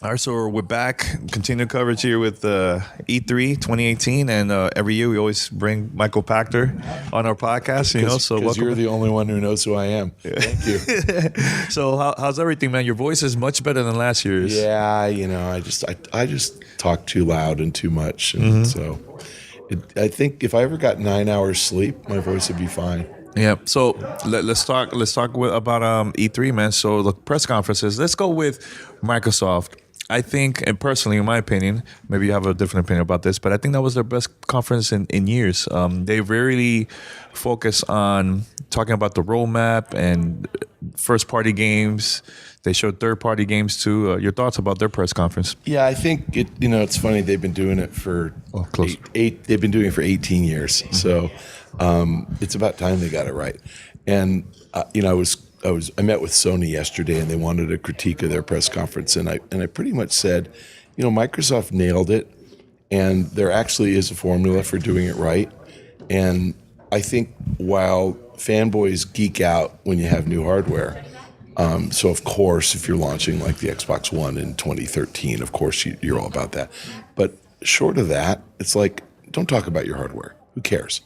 All right, so we're back. Continue coverage here with E3 2018, and every year we always bring Michael Pachter on our podcast. So Because welcome. you're the only one who knows who I am. Thank you. So how's everything, man? Your voice is much better than last year's. Yeah, I just talk too loud and too much, and so I think if I ever got 9 hours sleep, my voice would be fine. Yeah. So let's talk about E3, man. So the press conferences. Let's go with Microsoft. I think, and personally, in my opinion, maybe you have a different opinion about this, but I think that was their best conference in years. They really focus on talking about the roadmap and first-party games. They showed third-party games too. Your thoughts about their press conference? Yeah, I think it's funny. They've been doing it for close. They've been doing it for 18 years. So it's about time they got it right. And I met with Sony yesterday, and they wanted a critique of their press conference, and I pretty much said, Microsoft nailed it, and there actually is a formula for doing it right. And I think while fanboys geek out when you have new hardware, so of course if you're launching like the Xbox One in 2013, of course you're all about that. But short of that, it's like, don't talk about your hardware. Who cares?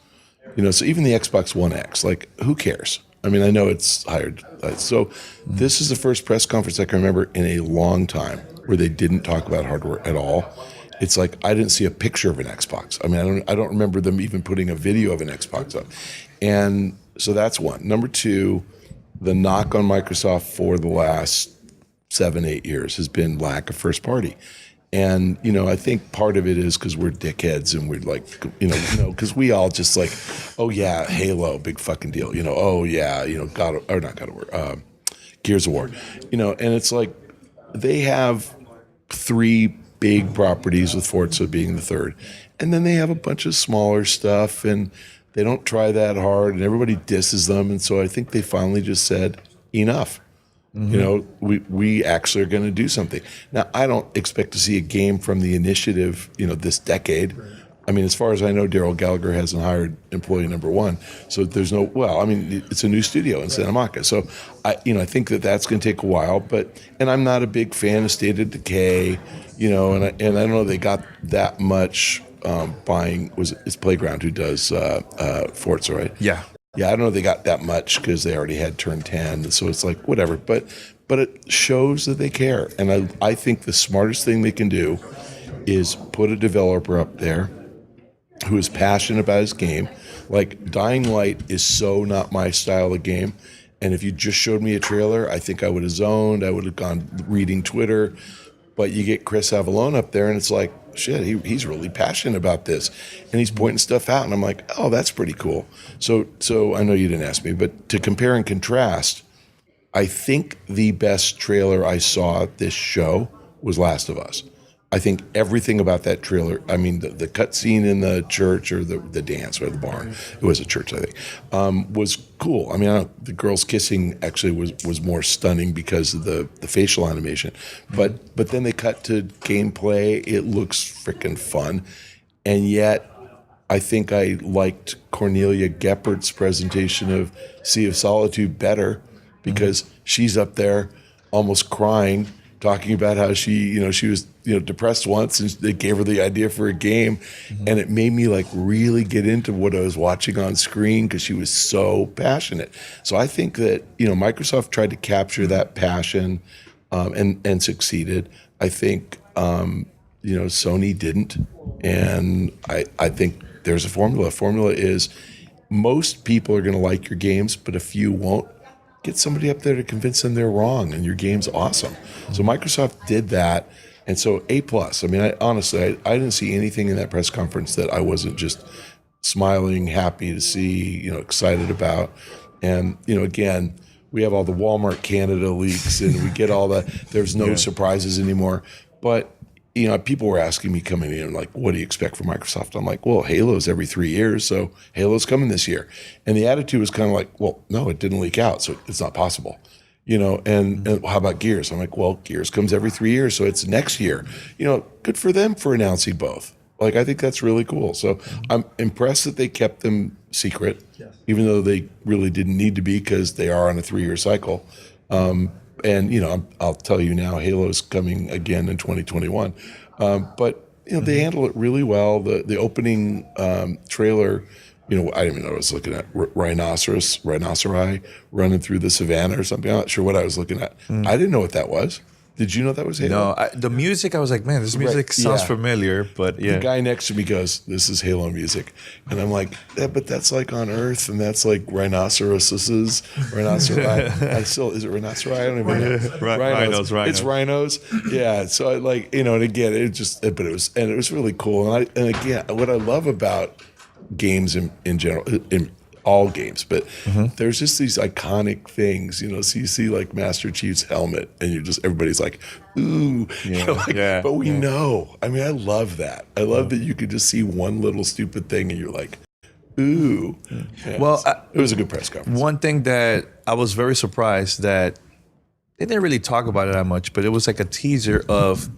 So even the Xbox One X, like, who cares? I mean, I know it's hired. So this is the first press conference I can remember in a long time where they didn't talk about hardware at all. It's like I didn't see a picture of an Xbox. I mean, I don't remember them even putting a video of an Xbox up. And so that's one. Number two, the knock on Microsoft for the last 7-8 years has been lack of first party. And, I think part of it is because we're dickheads and we're like, because we all just like, oh, yeah, Halo, big fucking deal. Oh, yeah, Gears of War. And it's like they have 3 big properties with Forza being the third. And then they have a bunch of smaller stuff and they don't try that hard and everybody disses them. And so I think they finally just said, enough. We actually are going to do something. Now, I don't expect to see a game from the initiative, this decade. I mean, as far as I know, Daryl Gallagher hasn't hired employee number 1. So there's no, it's a new studio in Santa Monica. So I think that's going to take a while, and I'm not a big fan of State of Decay, and I don't know they got that much buying, it's Playground who does Forza, right? Yeah. Yeah, I don't know if they got that much because they already had Turn 10, so it's like whatever. But it shows that they care, and I think the smartest thing they can do is put a developer up there who is passionate about his game. Like Dying Light is so not my style of game, and if you just showed me a trailer, I think I would have zoned. I would have gone reading Twitter. But you get Chris Avallone up there, and it's like, shit, he's really passionate about this. And he's pointing stuff out, and I'm like, oh, that's pretty cool. So I know you didn't ask me, but to compare and contrast, I think the best trailer I saw at this show was Last of Us. I think everything about that trailer, I mean, the cut scene in the church or the dance or the barn, it was a church, I think, was cool. I mean, the girls kissing actually was more stunning because of the facial animation. But then they cut to gameplay. It looks freaking fun. And yet, I think I liked Cornelia Geppert's presentation of Sea of Solitude better because she's up there almost crying, talking about how she was depressed once, and they gave her the idea for a game, and it made me like really get into what I was watching on screen because she was so passionate. So I think that Microsoft tried to capture that passion and succeeded. I think Sony didn't, and I think there's a formula. Formula is most people are going to like your games, but a few won't. Get somebody up there to convince them they're wrong and your game's awesome. So Microsoft did that. And so A+. I mean, honestly, I didn't see anything in that press conference that I wasn't just smiling, happy to see, excited about. And, again, we have all the Walmart Canada leaks and we get all the, there's no surprises anymore. But, people were asking me coming in, like, what do you expect from Microsoft? I'm like, well, Halo's every 3 years, so Halo's coming this year. And the attitude was kind of like, well, no, it didn't leak out, so it's not possible. And how about Gears? I'm like, well, Gears comes every 3 years, so it's next year. Good for them for announcing both. Like, I think that's really cool. So I'm impressed that they kept them secret, even though they really didn't need to be because they are on a 3-year cycle. And I'll tell you now, Halo's coming again in 2021. But they handle it really well. The opening trailer, I didn't even know I was looking at rhinoceri running through the savannah or something. I'm not sure what I was looking at. I didn't know what that was. Did you know that was Halo? No, the music, I was like, man, this music sounds familiar, but yeah. The guy next to me goes, "This is Halo music," and I'm like, "Yeah, but that's like on Earth, and that's like rhinoceri. Is it rhinoceri? I don't even know. Rhinos. It's rhinos. Yeah. So I and again, it was really cool. And again, what I love about games in general, in all games, but there's just these iconic things, so you see like Master Chief's helmet and everybody's like, ooh, but we know. I mean, I love that. I love that you could just see one little stupid thing and you're like, ooh. Yeah, well, it was a good press conference. One thing that I was very surprised that they didn't really talk about it that much, but it was like a teaser of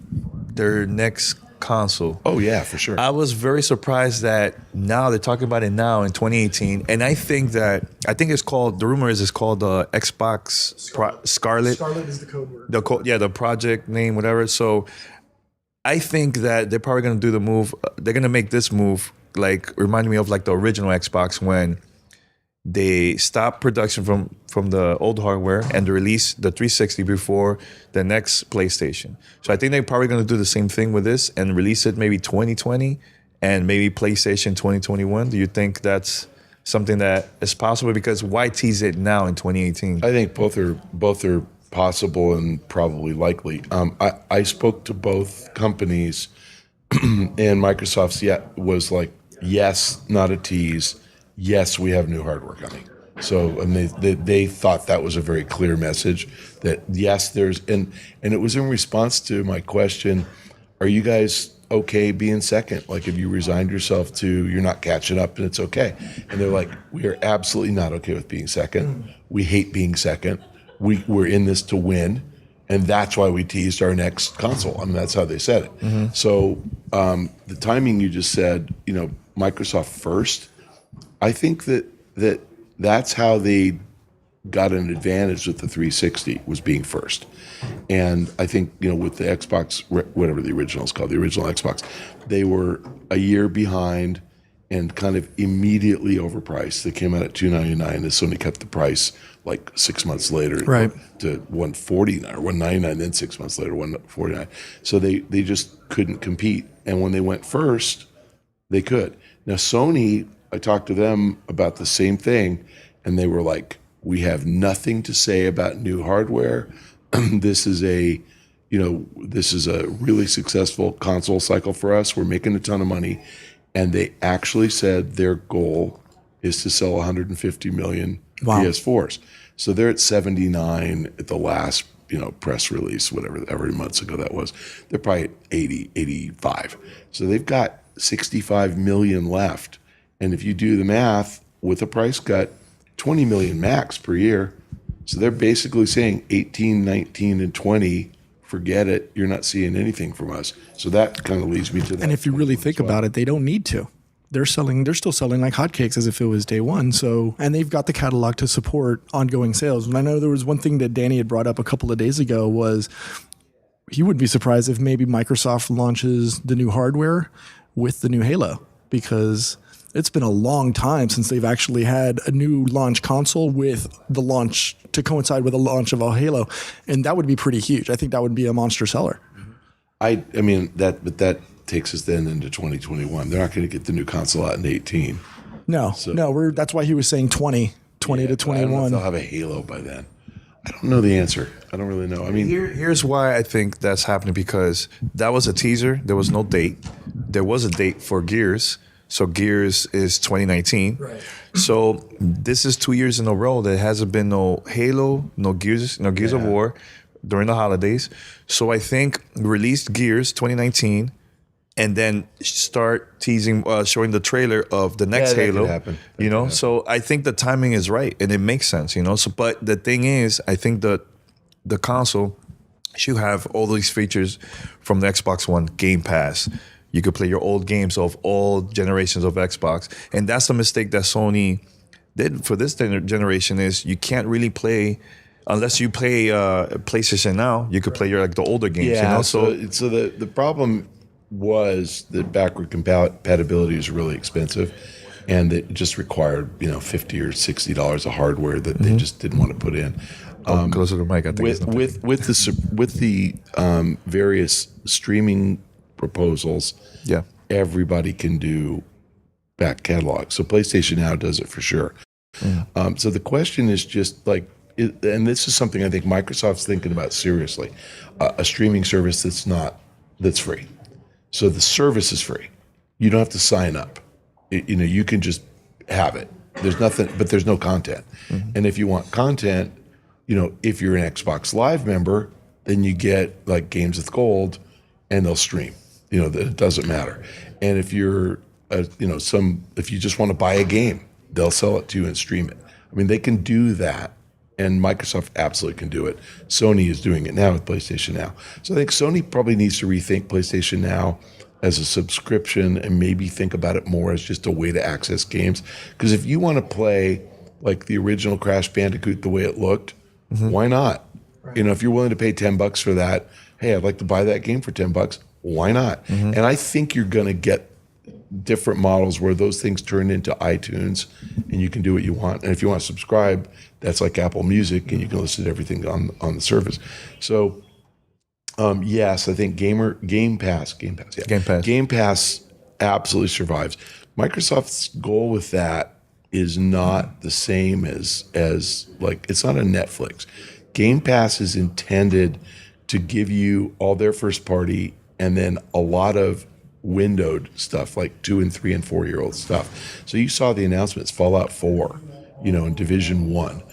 their next console. Oh yeah, for sure. I was very surprised that now they're talking about it now in 2018, and I think it's called, the rumor is it's called the Xbox Scarlet. Scarlet is the code word. The project name, whatever. So I think that they're probably going to do the move. They're going to make this move reminding me of like the original Xbox when they stopped production from the old hardware and they released the 360 before the next PlayStation. So I think they're probably going to do the same thing with this and release it maybe 2020 and maybe PlayStation 2021. Do you think that's something that is possible? Because why tease it now in 2018? I think both are possible and probably likely. I spoke to both companies, and Microsoft's was like, yes, not a tease. Yes, we have new hardware coming. So, and they thought that was a very clear message that yes, there's, and it was in response to my question, are you guys okay being second? Like, have you resigned yourself to, you're not catching up and it's okay? And they're like, we are absolutely not okay with being second. We hate being second. We're in this to win. And that's why we teased our next console. I mean, that's how they said it. So the timing you just said, Microsoft first, I think that's how they got an advantage with the 360 was being first. And I think, with the Xbox, whatever the original is called, the original Xbox, they were a year behind and kind of immediately overpriced. They came out at $299 and Sony cut the price like 6 months later to $149 or $199, then 6 months later, $149. So they just couldn't compete. And when they went first, they could. Now Sony, I talked to them about the same thing, and they were like, we have nothing to say about new hardware. This is a really successful console cycle for us. We're making a ton of money. And they actually said their goal is to sell 150 million PS4s. So they're at 79 at the last, press release, whatever months ago that was. They're probably at 80, 85. So they've got 65 million left. And if you do the math with a price cut, 20 million max per year. So they're basically saying 18, 19, and 20, forget it. You're not seeing anything from us. So that kind of leads me to that. And if you really think about it, they don't need to. They're still selling like hotcakes as if it was day one. So, and they've got the catalog to support ongoing sales. And I know there was one thing that Danny had brought up a couple of days ago was he would be surprised if maybe Microsoft launches the new hardware with the new Halo, because it's been a long time since they've actually had a new launch console with the launch to coincide with the launch of a Halo. And that would be pretty huge. I think that would be a monster seller. I mean, that takes us then into 2021. They're not going to get the new console out in 18. No, that's why he was saying 20 to 21. I don't know if they'll have a Halo by then. I don't know the answer. I don't really know. I mean, here's why I think that's happening, because that was a teaser. There was no date. There was a date for Gears. So Gears is 2019. Right. So this is 2 years in a row that hasn't been no Halo, no Gears of War during the holidays. So I think released Gears 2019 and then start teasing, showing the trailer of the next Halo. That could happen. So I think the timing is right and it makes sense, So, but the thing is, I think the console should have all these features from the Xbox One, Game Pass. You could play your old games of all generations of Xbox. And that's the mistake that Sony did for this generation is you can't really play unless you play PlayStation Now, you could play the older games. Yeah. You know? So the problem was that backward compatibility is really expensive, and it just required $50 or $60 of hardware that they just didn't want to put in. Closer to the mic, I think. With the various streaming proposals, yeah. everybody can do back catalog. So PlayStation Now does it for sure. So the question is just like, and this is something I think Microsoft's thinking about seriously, a streaming service that's free. So the service is free. You don't have to sign up. You can just have it. There's nothing, but there's no content. And if you want content, if you're an Xbox Live member, then you get like games with gold, and they'll stream. That it doesn't matter. And if you're, if you just want to buy a game, they'll sell it to you and stream it. I mean, they can do that, and Microsoft absolutely can do it. Sony is doing it now with PlayStation Now. So I think Sony probably needs to rethink PlayStation Now as a subscription and maybe think about it more as just a way to access games. Because if you want to play like the original Crash Bandicoot the way it looked, why not? Right. If you're willing to pay $10 for that, hey, I'd like to buy that game for $10. Why not? And I think you're going to get different models where those things turn into iTunes and you can do what you want. And if you want to subscribe, that's like Apple Music, and you can listen to everything on the service. So, yes, I think Game Pass absolutely survives. Microsoft's goal with that is not the same as like, it's not a Netflix. Game Pass is intended to give you all their first party and then a lot of windowed stuff like 2 and 3 and 4 year old stuff. So you saw the announcements, Fallout 4, and Division 1.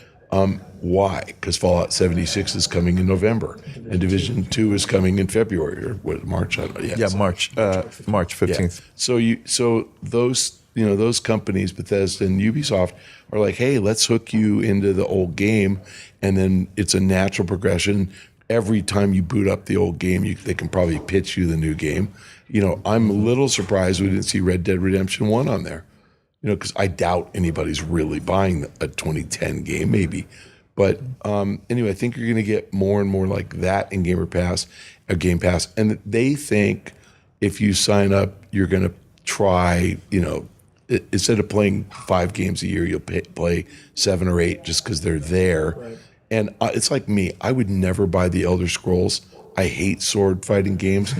Why? Because Fallout 76 is coming in November, and Division 2 is coming in February or March. I don't know. Yeah, March 15th. Yeah. So those companies, Bethesda and Ubisoft, are like, hey, let's hook you into the old game, and then it's a natural progression. Every time you boot up the old game, they can probably pitch you the new game. I'm a little surprised we didn't see Red Dead Redemption 1 on there. Because I doubt anybody's really buying a 2010 game, maybe. But anyway, I think you're going to get more and more like that in Game Pass. And they think if you sign up, you're going to try, instead of playing 5 games a year, you'll play 7 or 8 just because they're there. Right. And it's like me. I would never buy the Elder Scrolls. I hate sword fighting games,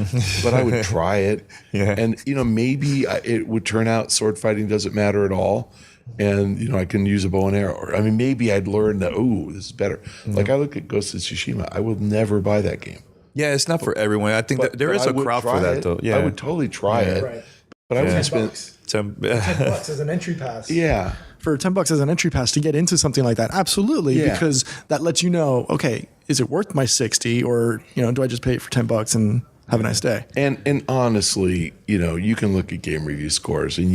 but I would try it. Yeah. And, maybe it would turn out sword fighting doesn't matter at all. And, I can use a bow and arrow. Maybe I'd learn that, this is better. Like I look at Ghost of Tsushima. I will never buy that game. Yeah, it's not for everyone. I think that there is a crowd for that, though. Yeah. I would totally try it. Right. But I wouldn't spend $10 as an entry pass. Yeah. For $10 as an entry pass to get into something like that, absolutely, because that lets you know, okay, is it worth my 60, or do I just pay it for $10 and have a nice day? And honestly, you can look at game review scores, and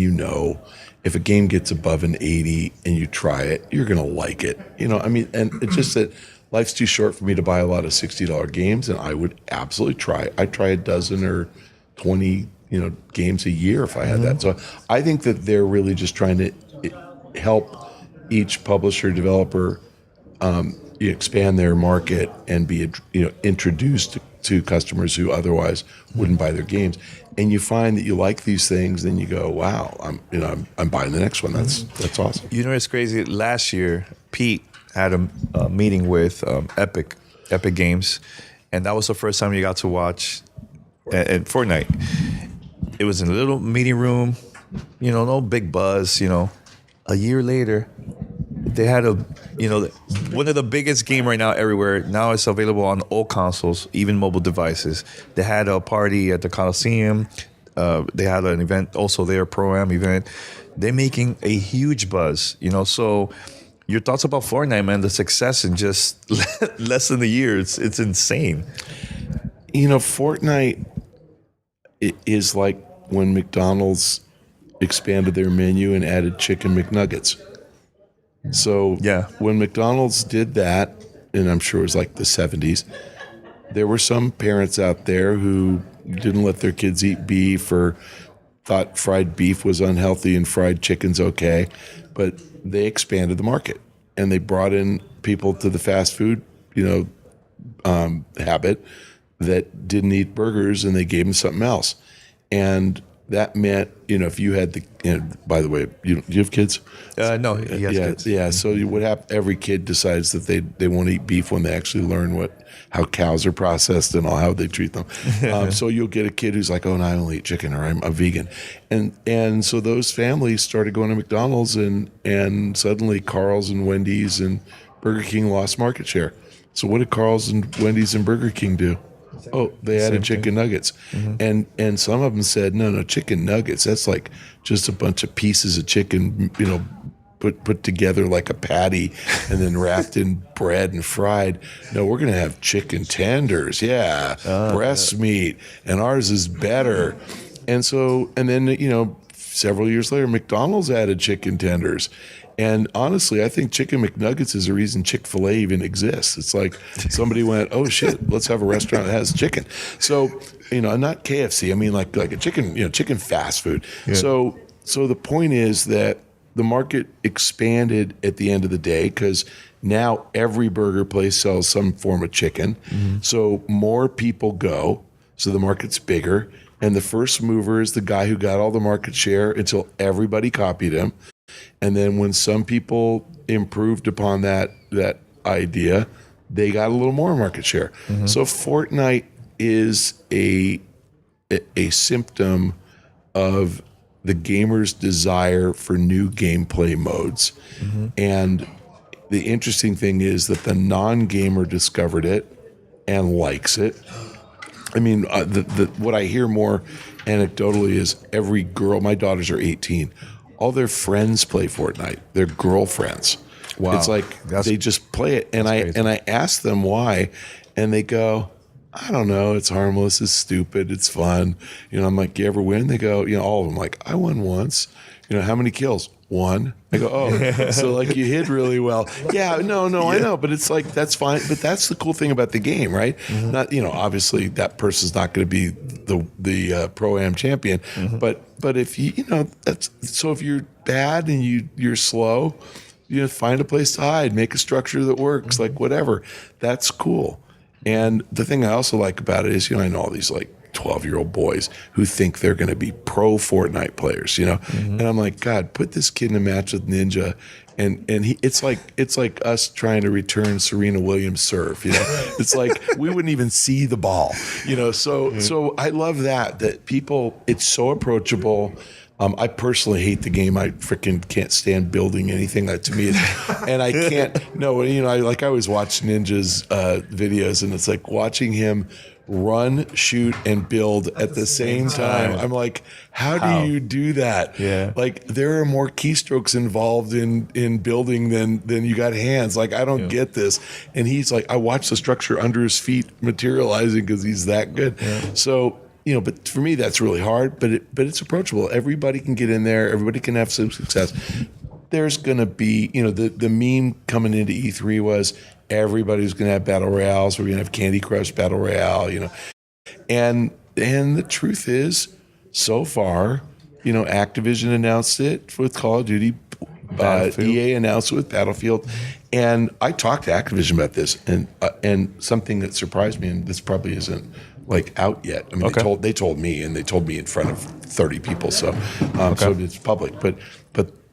if a game gets above an 80 and you try it, you're gonna like it. And it's just that life's too short for me to buy a lot of $60 games, and I would absolutely try. I'd try a dozen or 20 games a year if I had that. So I think that they're really just trying to help each publisher, developer expand their market and be introduced to customers who otherwise wouldn't buy their games. And you find that you like these things, then you go, wow, I'm buying the next one. That's awesome. It's crazy. Last year, Pete had a meeting with Epic Games, and that was the first time you got to watch at Fortnite. It was in a little meeting room, no big buzz, A year later, they had one of the biggest game right now everywhere. Now it's available on all consoles, even mobile devices. They had a party at the Coliseum. They had an event also there, a Pro-Am event. They're making a huge buzz, So your thoughts about Fortnite, man, the success in just less than a year, it's insane. Fortnite is like when McDonald's expanded their menu and added chicken McNuggets. So when McDonald's did that, and I'm sure it was like the 70s, there were some parents out there who didn't let their kids eat beef or thought fried beef was unhealthy and fried chicken's okay, but they expanded the market and they brought in people to the fast food, habit that didn't eat burgers, and they gave them something else. And that meant, if you had by the way, do you have kids? No, he has kids. Yeah. So what happens? Every kid decides that they won't eat beef when they actually learn how cows are processed and how they treat them. So you'll get a kid who's like, oh, no, I only eat chicken, or I'm a vegan. And so those families started going to McDonald's, and suddenly Carl's and Wendy's and Burger King lost market share. So what did Carl's and Wendy's and Burger King do? Oh, they added chicken nuggets. And some of them said, no, chicken nuggets, that's like just a bunch of pieces of chicken, put together like a patty and then wrapped in bread and fried. No, we're going to have chicken tenders. Yeah. Breast meat. And ours is better. And then, several years later, McDonald's added chicken tenders. And honestly, I think Chicken McNuggets is the reason Chick-fil-A even exists. It's like somebody went, oh shit, let's have a restaurant that has chicken. So, not KFC. I mean, like a chicken, chicken fast food. Yeah. So the point is that the market expanded at the end of the day, because now every burger place sells some form of chicken. So more people go. So the market's bigger. And the first mover is the guy who got all the market share until everybody copied him. And then when some people improved upon that idea, they got a little more market share. So Fortnite is a symptom of the gamer's desire for new gameplay modes. And the interesting thing is that the non-gamer discovered it and likes it. I mean, what I hear more anecdotally is every girl, my daughters are 18, all their friends play Fortnite, their girlfriends. Wow. It's like they just play it. And I ask them why, and they go, I don't know, it's harmless, it's stupid, it's fun. I'm like, you ever win? They go, all of them, like, I won once. How many kills? One. I go, oh, so like you hid really well. Yeah, no, I know, but it's like, that's fine. But that's the cool thing about the game, right? Not, obviously that person's not going to be the pro-am champion, but if if you're bad and you're slow, find a place to hide, make a structure that works, like whatever. That's cool. And the thing I also like about it is, I know all these like 12-year-old boys who think they're going to be pro Fortnite players, and I'm like, God, put this kid in a match with Ninja, and it's like us trying to return Serena Williams' serve, it's like we wouldn't even see the ball, so I love that people, it's so approachable. I personally hate the game. I freaking can't stand building anything. To me, and I can't. No, I always watch Ninja's videos, and it's like watching him run, shoot, and build at the same time. I'm like, how do you do that? Yeah. Like, there are more keystrokes involved in building than you got hands. Like, I don't get this. And he's like, I watch the structure under his feet materializing because he's that good. Yeah. So, but for me, that's really hard, but it's approachable. Everybody can get in there. Everybody can have some success. There's going to be, the meme coming into E3 was everybody's going to have battle royales. We're going to have Candy Crush battle royale, and the truth is, so far, Activision announced it with Call of Duty, EA announced it with Battlefield, and I talked to Activision about this, and something that surprised me, and this probably isn't like out yet. I mean, they told me, and they told me in front of 30 people, so it's public, but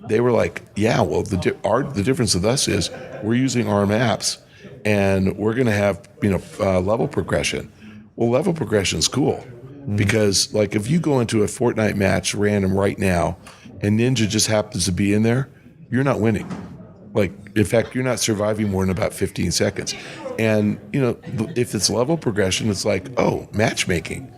they were like, yeah, well, the difference with us is we're using ARM apps, and we're going to have level progression. Well, level progression is cool because, like, if you go into a Fortnite match random right now, and Ninja just happens to be in there, you're not winning. Like, in fact, you're not surviving more than about 15 seconds. And if it's level progression, it's like, oh, matchmaking.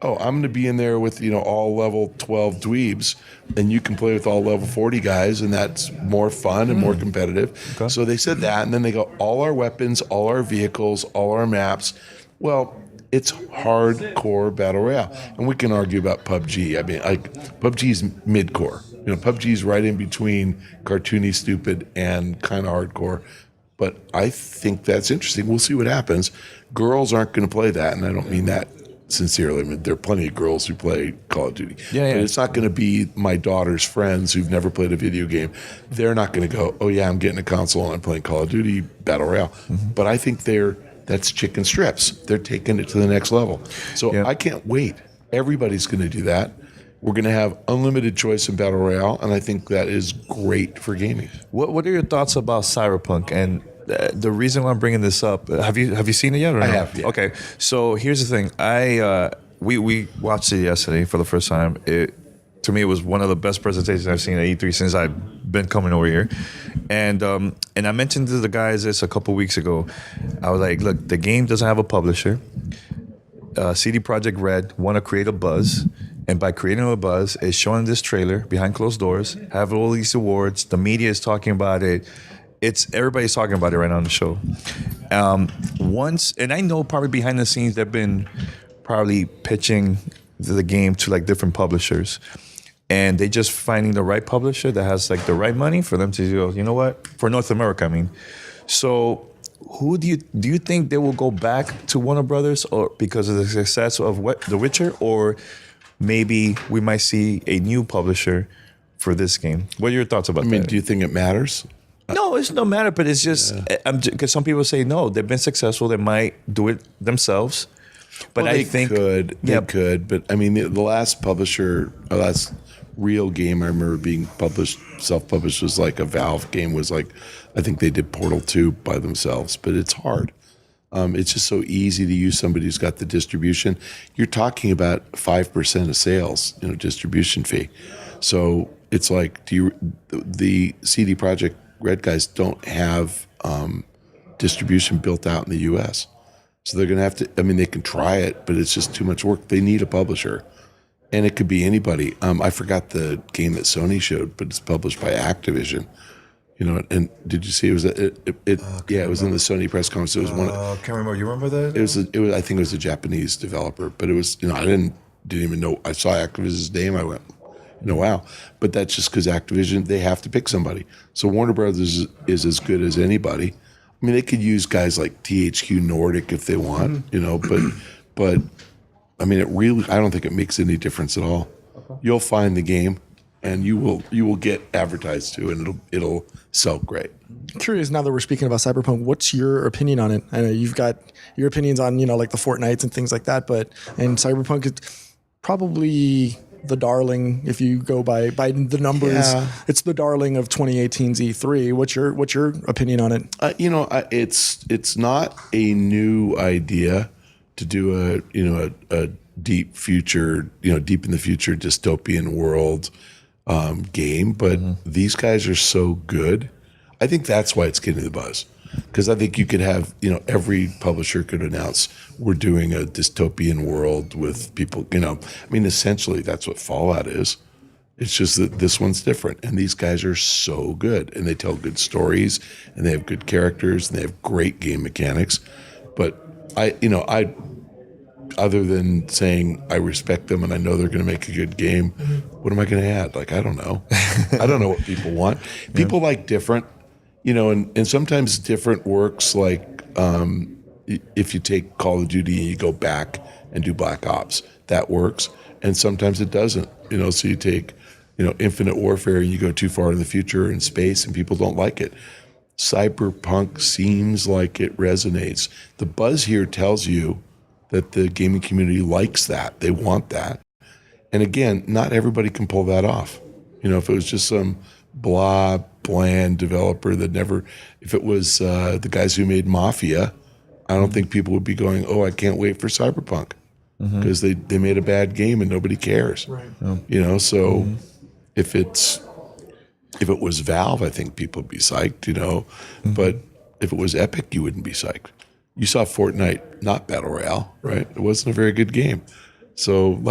Oh, I'm going to be in there with, all level 12 dweebs, and you can play with all level 40 guys, and that's more fun and more competitive. Okay. So they said that, and then they go, all our weapons, all our vehicles, all our maps. Well, it's hardcore battle royale. And we can argue about PUBG. I mean, PUBG's mid-core. PUBG's right in between cartoony, stupid, and kind of hardcore. But I think that's interesting. We'll see what happens. Girls aren't going to play that, and I don't mean that sincerely. I mean, there are plenty of girls who play Call of Duty. Yeah, yeah. But it's not going to be my daughter's friends who've never played a video game. They're not going to go, oh, yeah, I'm getting a console and I'm playing Call of Duty Battle Royale. But I think that's chicken strips. They're taking it to the next level. So Yeah. I can't wait. Everybody's going to do that. We're going to have unlimited choice in Battle Royale, and I think that is great for gaming. What are your thoughts about Cyberpunk? And the reason why I'm bringing this up, have you seen it yet? Or I no? have, yeah. Okay, so here's the thing. We watched it yesterday for the first time. To me, it was one of the best presentations I've seen at E3 since I've been coming over here. And I mentioned to the guys this a couple weeks ago. I was like, look, the game doesn't have a publisher. CD Projekt Red want to create a buzz. And by creating a buzz, it's showing this trailer behind closed doors, have all these awards. The media is talking about it. Everybody's talking about it right now on the show. And I know probably behind the scenes they've been probably pitching the game to like different publishers, and they just finding the right publisher that has like the right money for them to go. You know what? For North America, I mean. So, who do you think they will go back to Warner Brothers, or because of the success of The Witcher, or maybe we might see a new publisher for this game? What are your thoughts about I mean, that? do you think it matters? No, it's no matter, but it's just because some people say no, they've been successful, they might do it themselves. But Well, I think they could. But I mean, the last last real game I remember being self-published was like a Valve game. Was like, I think they did Portal 2 by themselves. But it's hard. It's just so easy to use somebody who's got the distribution. You're talking about 5% of sales, distribution fee. So it's like, the CD Projekt Red guys don't have distribution built out in the U.S. So they're going to have to, I mean, they can try it, but it's just too much work. They need a publisher. And it could be anybody. I forgot the game that Sony showed, but it's published by Activision. And did you see it was it was in the Sony press conference. It was one. can't remember. You remember that? It was I think it was a Japanese developer, but it was I didn't even know. I saw Activision's name. I went, wow. But that's just because Activision, they have to pick somebody. So Warner Brothers is as good as anybody. I mean, they could use guys like THQ Nordic if they want, but I mean, I don't think it makes any difference at all. Okay. You'll find the game, and you will get advertised to, and it'll sell great. Curious, now that we're speaking about Cyberpunk, what's your opinion on it? I know you've got your opinions on, like the Fortnites and things like that, and Cyberpunk is probably the darling, if you go by the numbers. Yeah. It's the darling of 2018's E3. What's your opinion on it? It's not a new idea to do a deep future, deep in the future dystopian world game, but these guys are so good. I think that's why it's getting the buzz. Because I think you could have, every publisher could announce we're doing a dystopian world with people, I mean, essentially that's what Fallout is. It's just that this one's different. And these guys are so good. And they tell good stories, and they have good characters, and they have great game mechanics. But I other than saying I respect them and I know they're going to make a good game, what am I going to add? Like, I don't know. I don't know what people want. People like different. And sometimes different works, like if you take Call of Duty and you go back and do Black Ops, that works. And sometimes it doesn't, so you take, Infinite Warfare and you go too far in the future in space and people don't like it. Cyberpunk seems like it resonates. The buzz here tells you that the gaming community likes that. They want that. And again, not everybody can pull that off. If it was just some bland developer that never, if it was the guys who made Mafia, I don't think people would be going, oh, I can't wait for Cyberpunk, because they made a bad game and nobody cares. Right. So if it was Valve, I think people would be psyched, but if it was Epic, you wouldn't be psyched. You saw Fortnite, not Battle Royale, right? It wasn't a very good game. So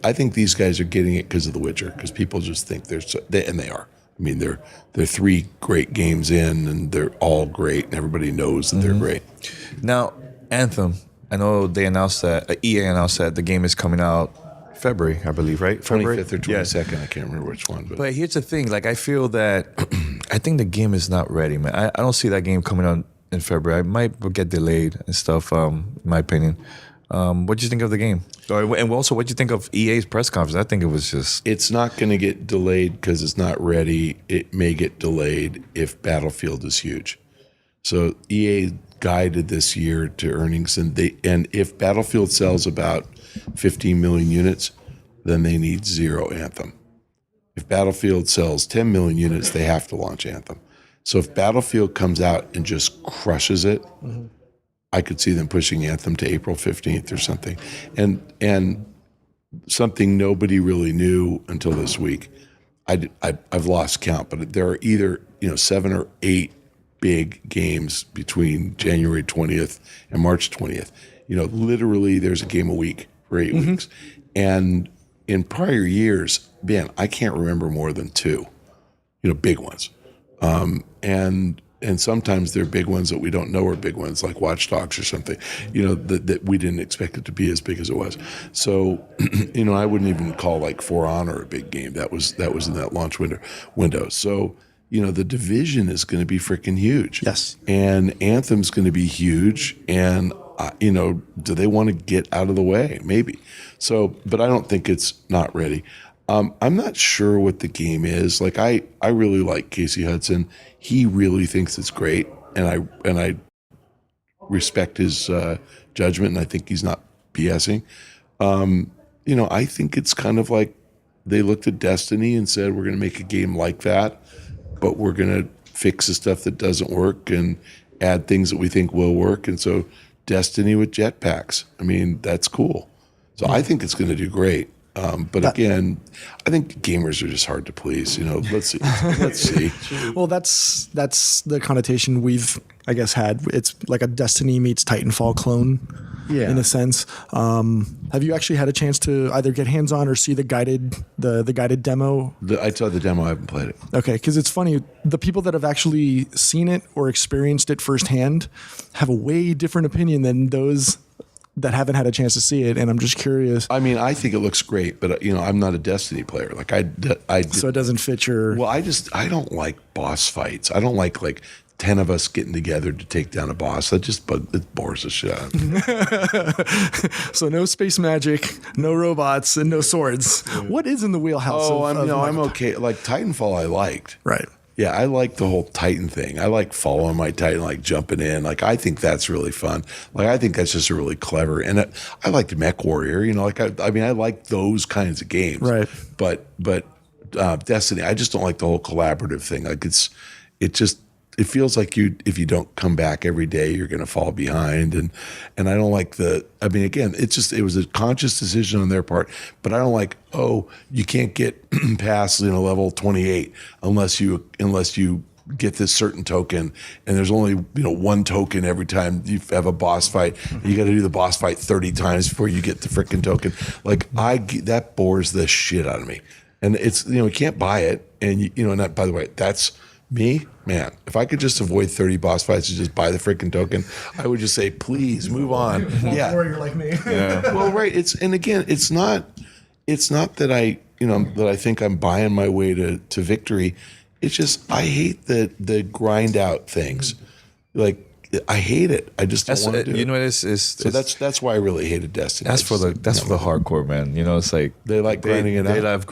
I think these guys are getting it because of The Witcher, because people just think and they are. I mean, they're 3 great games in, and they're all great, and everybody knows that they're great. Now, Anthem, I know they announced that, EA announced that the game is coming out February, I believe, right? 25th or 22nd, I can't remember which one. But here's the thing, like, I feel that, I think the game is not ready, man. I don't see that game coming out in February. It might get delayed and stuff, in my opinion. What did you think of the game? And also, what did you think of EA's press conference? I think it was just. It's not going to get delayed because it's not ready. It may get delayed if Battlefield is huge. So EA guided this year to earnings, and if Battlefield sells about 15 million units, then they need zero Anthem. If Battlefield sells 10 million units, they have to launch Anthem. So if Battlefield comes out and just crushes it, I could see them pushing Anthem to April 15th or something. And something nobody really knew until this week. I've lost count, but there are either 7 or 8 big games between January 20th and March 20th. Literally there's a game a week for 8 weeks. And in prior years, man, I can't remember more than 2, big ones. And sometimes they're big ones that we don't know are big ones, like Watch Dogs or something, that we didn't expect it to be as big as it was. So, I wouldn't even call like For Honor a big game. That was in that launch window. So, the Division is going to be freaking huge. Yes. And Anthem's going to be huge. And, do they want to get out of the way? Maybe. So, but I don't think it's not ready. I'm not sure what the game is. Like I really like Casey Hudson. He really thinks it's great, and I respect his judgment, and I think he's not BSing. I think it's kind of like they looked at Destiny and said, we're going to make a game like that, but we're going to fix the stuff that doesn't work and add things that we think will work. And so Destiny with jetpacks. I mean, that's cool. So I think it's going to do great. But again, I think gamers are just hard to please. Let's see. Let's see. Well, that's the connotation we've, I guess, had. It's like a Destiny meets Titanfall clone, in a sense. Have you actually had a chance to either get hands on or see the guided demo? I saw the demo. I haven't played it. Okay, because it's funny. The people that have actually seen it or experienced it firsthand have a way different opinion than those that haven't had a chance to see it, and I'm just curious. I mean, I think it looks great, but I'm not a Destiny player. Like so it doesn't fit your. Well, I don't like boss fights. I don't like 10 of us getting together to take down a boss. It bores the shit out of me. So no space magic, no robots, and no swords. What is in the wheelhouse? I'm okay. Like Titanfall, I liked. Right. Yeah, I like the whole Titan thing. I like following my Titan, like jumping in. Like I think that's really fun. Like I think that's just a really clever. And I liked Mech Warrior. I like those kinds of games. Right. But Destiny, I just don't like the whole collaborative thing. Like it feels like if you don't come back every day, you're going to fall behind. And I don't like again, it was a conscious decision on their part, but I don't like, you can't get past, level 28 unless you get this certain token, and there's only, one token every time you have a boss fight. You got to do the boss fight 30 times before you get the freaking token. Like that bores the shit out of me. And it's, you can't buy it. And and that, by the way, that's me, man. If I could just avoid 30 boss fights and just buy the freaking token, I would just say, please move on. Yeah. Warrior like me. Yeah. Well, right. It's not that I think I'm buying my way to victory. It's just I hate the grind out things. Like I hate it. I just don't want to do it. So that's why I really hated Destiny. That's for the hardcore, man. It's like they like grinding it out. They love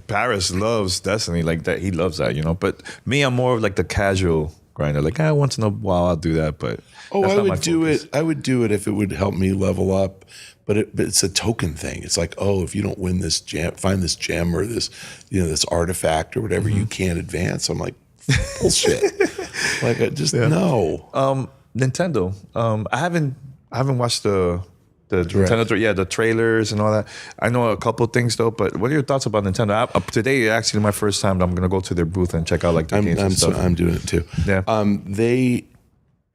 Paris loves Destiny like that. He loves that, But me, I'm more of like the casual grinder. Like once in a while I'll do that, but I would do it. I would do it if it would help me level up. But it's a token thing. It's like, if you don't win this gem, find this gem or this, this artifact or whatever, you can't advance. I'm like, bullshit. Like no. Nintendo. I haven't watched the Nintendo, the trailers and all that. I know a couple of things though, but what are your thoughts about Nintendo? Today, actually, my first time. I'm gonna go to their booth and check out their games and stuff. I'm doing it too. Yeah. They,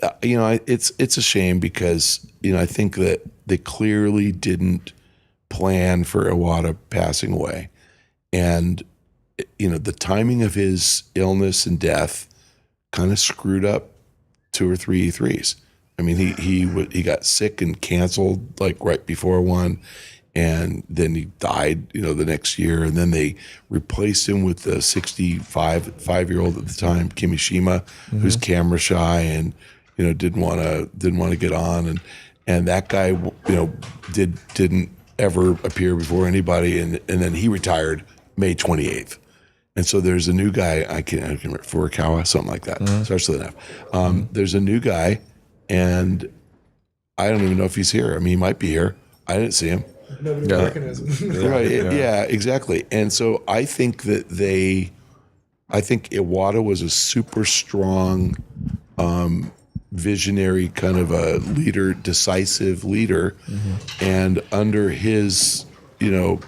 it's a shame because I think that they clearly didn't plan for Iwata passing away, and the timing of his illness and death kind of screwed up 2 or 3 E3s. I mean, he got sick and canceled like right before one, and then he died, the next year, and then they replaced him with the 65-year-old at the time, Kimishima, who's camera shy and didn't want to get on, and that guy, didn't ever appear before anybody, and then he retired May 28th. And so there's a new guy, I can't remember, Furukawa, something like that. Starts with an F. There's a new guy, and I don't even know if he's here. I mean, he might be here. I didn't see him. Nobody recognizes him. Right. Yeah, exactly. And so I think that I think Iwata was a super strong, visionary kind of a leader, decisive leader. And under his,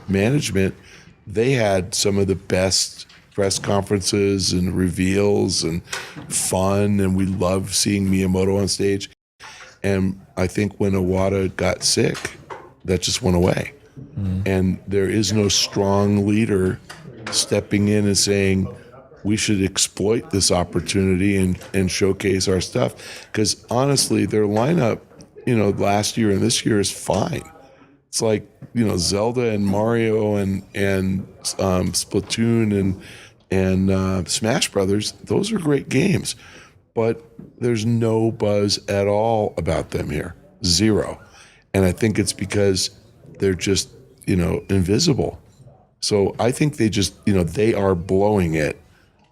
management, they had some of the best press conferences and reveals and fun. And we loved seeing Miyamoto on stage. And I think when Iwata got sick, that just went away. And there is no strong leader stepping in and saying, we should exploit this opportunity and showcase our stuff. Because honestly, their lineup, last year and this year is fine. It's like, Zelda and Mario and Splatoon and Smash Brothers. Those are great games. But there's no buzz at all about them here. Zero. And I think it's because they're just, invisible. So I think they just, they are blowing it,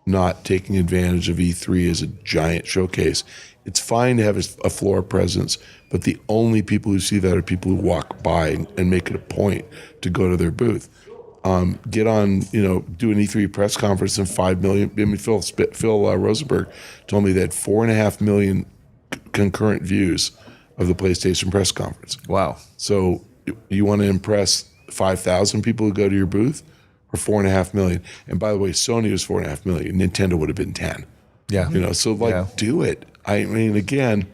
not taking advantage of E3 as a giant showcase. It's fine to have a floor presence, but the only people who see that are people who walk by and make it a point to go to their booth. Get on, do an E3 press conference and 5 million. I mean, Phil Rosenberg told me they had 4.5 million concurrent views of the PlayStation press conference. Wow. So you want to impress 5,000 people who go to your booth, or 4.5 million? And by the way, Sony was 4.5 million. Nintendo would have been 10. Yeah. So do it. I mean, again,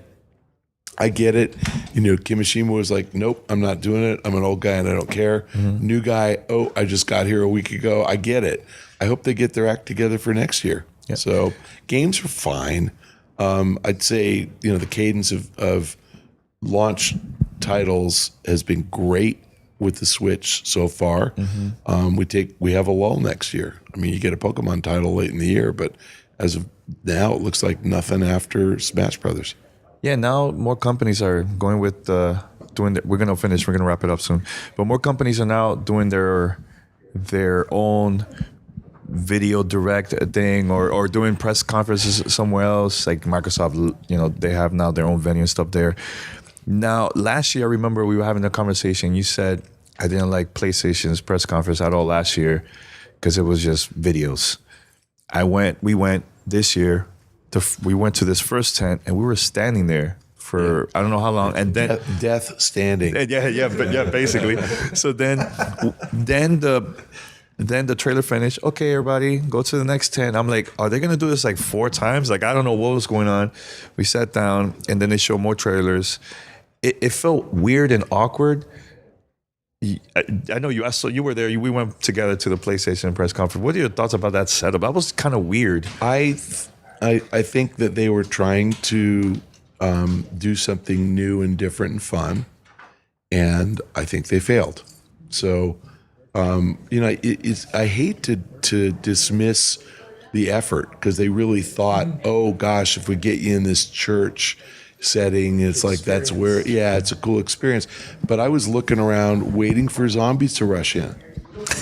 I get it. Kimishima was like, nope, I'm not doing it. I'm an old guy and I don't care. New guy, I just got here a week ago. I get it. I hope they get their act together for next year. Yep. So games are fine. I'd say, the cadence of launch titles has been great with the Switch so far. We have a lull next year. I mean, you get a Pokemon title late in the year, but as of now, it looks like nothing after Smash Brothers. Yeah, now more companies are going with we're going to wrap it up soon. But more companies are now doing their own video direct thing or doing press conferences somewhere else. Like Microsoft, they have now their own venue and stuff there. Now, last year, I remember we were having a conversation. You said, I didn't like PlayStation's press conference at all last year because it was just videos. We went this year. We went to this first tent and we were standing there for I don't know how long, and then death standing. Yeah, basically. So then the trailer finished. Okay, everybody, go to the next tent. I'm like, are they gonna do this like 4 times? Like I don't know what was going on. We sat down and then they showed more trailers. It felt weird and awkward. I know you. So you were there. We went together to the PlayStation press conference. What are your thoughts about that setup? That was kind of weird. I think that they were trying to do something new and different and fun, and I think they failed. So, I hate to dismiss the effort because they really thought, oh gosh, if we get you in this church setting, it's like that's where, it's a cool experience. But I was looking around waiting for zombies to rush in.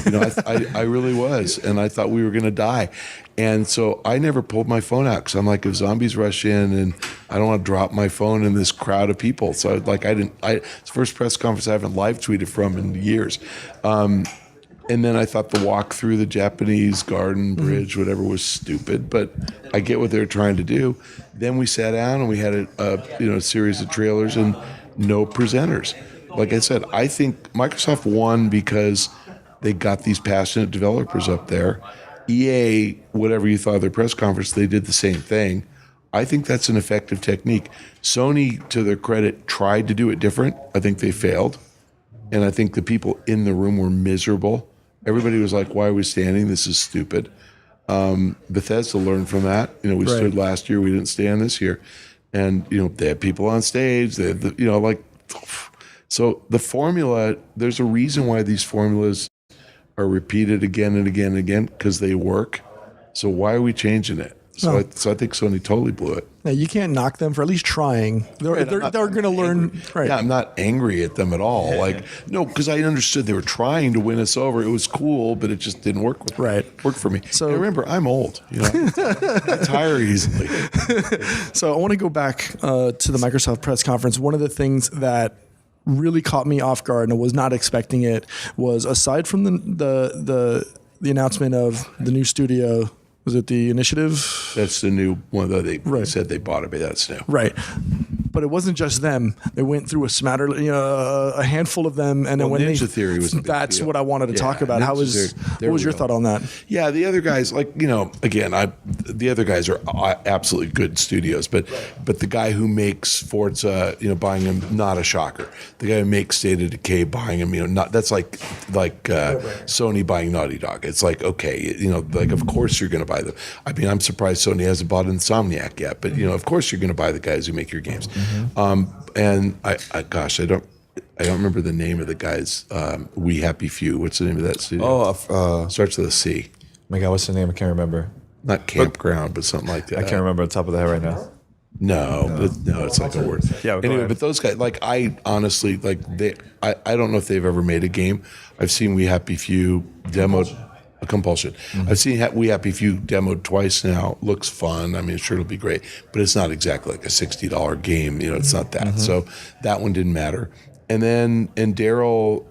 I really was, and I thought we were going to die. And so I never pulled my phone out because I'm like, if zombies rush in, and I don't want to drop my phone in this crowd of people. So it's the first press conference I haven't live tweeted from in years. And then I thought the walk through the Japanese garden bridge, whatever, was stupid, but I get what they're trying to do. Then we sat down and we had a series of trailers and no presenters. Like I said, I think Microsoft won because they got these passionate developers up there. EA, whatever you thought of their press conference, they did the same thing. I think that's an effective technique. Sony, to their credit, tried to do it different. I think they failed. And I think the people in the room were miserable. Everybody was like, why are we standing? This is stupid. Bethesda learned from that. We stood last year. We didn't stand this year. And, they had people on stage. They had, so the formula, there's a reason why these formulas are repeated again and again and again, because they work. So why are we changing it? So, No. I think Sony totally blew it. Yeah, you can't knock them for at least trying. They're going to learn. Right. Yeah, I'm not angry at them at all. Like, no, because I understood they were trying to win us over. It was cool, but it just didn't work with work for me. So and remember, I'm old. I tire easily. So I want to go back to the Microsoft press conference. One of the things that really caught me off guard and I was not expecting it was, aside from the announcement of the new studio, was it the Initiative? That's the new one that they said they bought it, but that's new. Right. But it wasn't just them. They went through a handful of them, and then when Ninja Theory was a big that's deal. what I wanted to talk about. What was your thought on that? Yeah, the other guys, again, the other guys are absolutely good studios, but the guy who makes Forza, buying him, not a shocker. The guy who makes State of Decay, buying him, not, that's like Sony buying Naughty Dog. It's like, okay, of course you're going to buy them. I mean, I'm surprised Sony hasn't bought Insomniac yet, but of course you're going to buy the guys who make your games. And I don't remember the name of the guys. We Happy Few. What's the name of that studio? Starts with a C. My God, what's the name? I can't remember. Not Campground, but something like that. I can't remember on top of the head right now. No, it's like a word. Yeah. Anyway, but those guys, I honestly I don't know if they've ever made a game. I've seen We Happy Few demoed. A Compulsion. I've seen We Happy Few demoed twice now. Looks fun. I mean, sure it'll be great, but it's not exactly like a $60 game. It's not that. So that one didn't matter. And then Daryl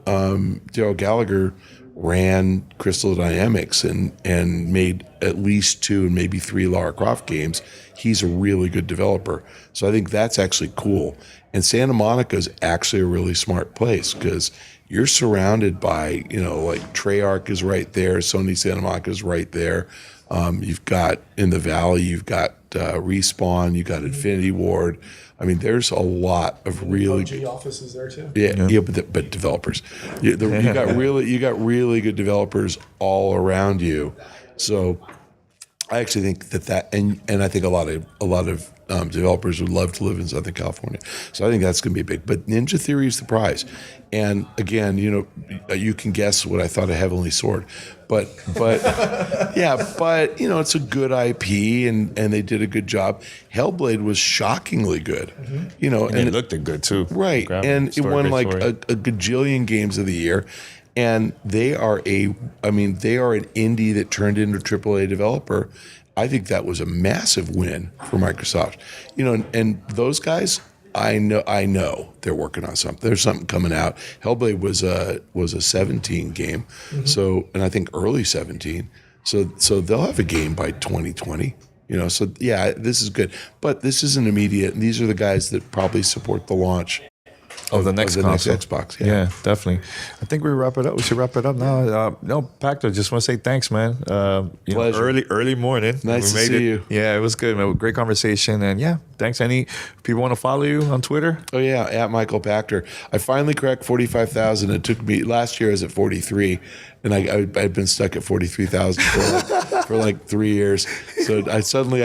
Gallagher ran Crystal Dynamics and made at least 2 and maybe 3 Lara Croft games. He's a really good developer. So I think that's actually cool. And Santa Monica is actually a really smart place because you're surrounded by, like Treyarch is right there, Sony Santa Monica is right there. You've got in the Valley, you've got Respawn, you've got Infinity Ward. I mean, there's a lot of really PUBG offices there too. Yeah, but developers. You got really good developers all around you. So I actually think that and I think a lot of developers would love to live in Southern California. So I think that's going to be big. But Ninja Theory is the prize. And again, you can guess what I thought of Heavenly Sword, but yeah, but it's a good IP and they did a good job. Hellblade was shockingly good, and and it looked good too. Right, and it won like a gajillion games of the year. And they are an indie that turned into a AAA developer. I think that was a massive win for Microsoft. And those guys, I know they're working on something. There's something coming out. Hellblade was a 17 game, so, and I think early 17. So they'll have a game by 2020. So yeah, this is good. But this isn't immediate. And these are the guys that probably support the launch of the next console. Xbox. Yeah, definitely. I think we wrap it up. We should wrap it up now. No, Pachter, just want to say thanks, man. Pleasure. Early morning. Nice to see you. Yeah, it was good, man. Great conversation. And yeah, thanks. Any people want to follow you on Twitter? Oh yeah, at Michael Pachter. I finally cracked 45,000. It took me, last year I was at 43, and I'd been stuck at 43,000 for like 3 years. So I suddenly,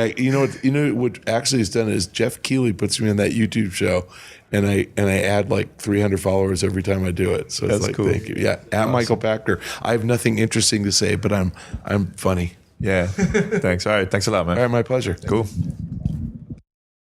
what actually has done is Jeff Keighley puts me on that YouTube show. And I add like 300 followers every time I do it. So it's like, cool. Thank you. Yeah, at awesome. Michael Pachter. I have nothing interesting to say, but I'm funny. Yeah. Thanks. All right. Thanks a lot, man. All right, my pleasure. Cool.